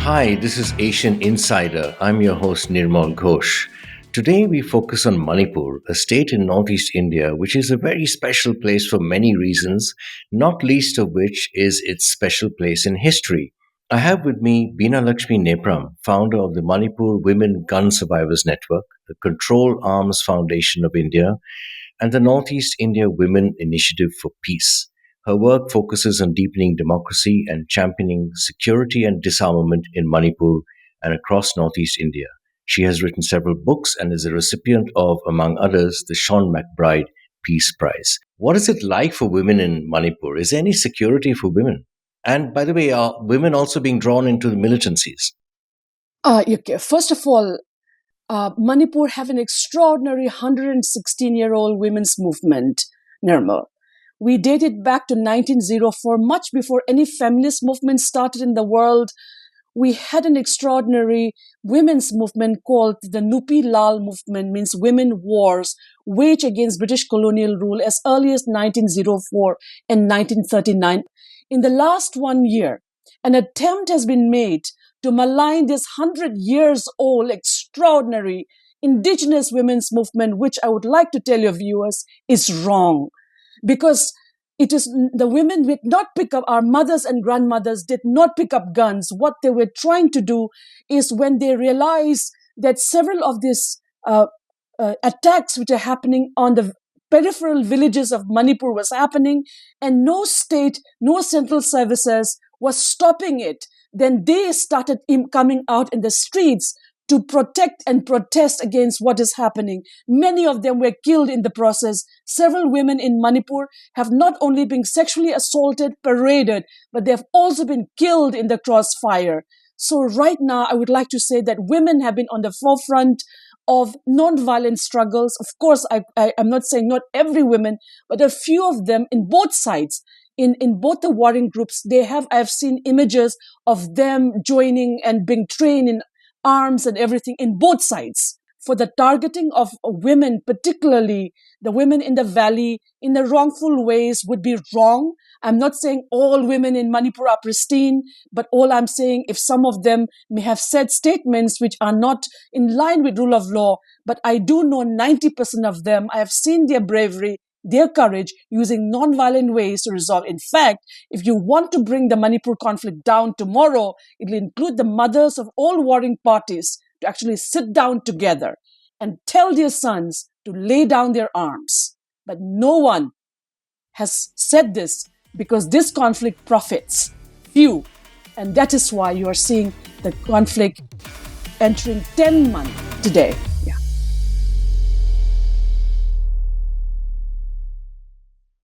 Hi, this is Asian Insider. I'm your host Nirmal Ghosh. Today we focus on Manipur, a state in northeast India which is a very special place for many reasons, not least of which is its special place in history. I have with me Binalaskshmi Nepram, founder of the Manipur Women Gun Survivors Network, the Control Arms Foundation of India, and the Northeast India Women Initiative for Peace. Her work focuses on deepening democracy and championing security and disarmament in Manipur and across Northeast India. She has written several books and is a recipient of, among others, the McBride Peace Prize. What is it like for women in Manipur? Is there any security for women? And by the way, are women also being drawn into the militancies? Okay. First of all, Manipur have an extraordinary 116-year-old women's movement, Nirmal. We date it back to 1904, much before any feminist movement started in the world. We had an extraordinary women's movement called the Nupi Lal movement, means women wars, waged against British colonial rule as early as 1904 and 1939. In the last 1 year, an attempt has been made to malign this 100 years old extraordinary indigenous women's movement, which I would like to tell your viewers is wrong. Because it is the women did not pick up, our mothers and grandmothers did not pick up guns. What they were trying to do is when they realized that several of these attacks which are happening on the peripheral villages of Manipur was happening and no state, no central services was stopping it, then they started coming out in the streets to protect and protest against what is happening. Many of them were killed in the process. Several women in Manipur have not only been sexually assaulted, paraded, but they have also been killed in the crossfire. So right now, I would like to say that women have been on the forefront of non-violent struggles. Of course, I'm not saying not every woman, but a few of them in both sides. In both the warring groups, I've seen images of them joining and being trained in arms and everything in both sides for the targeting of women, particularly the women in the valley in the wrongful ways would be wrong. I'm not saying all women in Manipur are pristine, but all I'm saying, if some of them may have said statements which are not in line with rule of law, but I do know 90% of them, I have seen their bravery, their courage using non-violent ways to resolve. In fact, if you want to bring the Manipur conflict down tomorrow, it will include the mothers of all warring parties to actually sit down together and tell their sons to lay down their arms. But no one has said this because this conflict profits few. And that is why you are seeing the conflict entering 10 months today.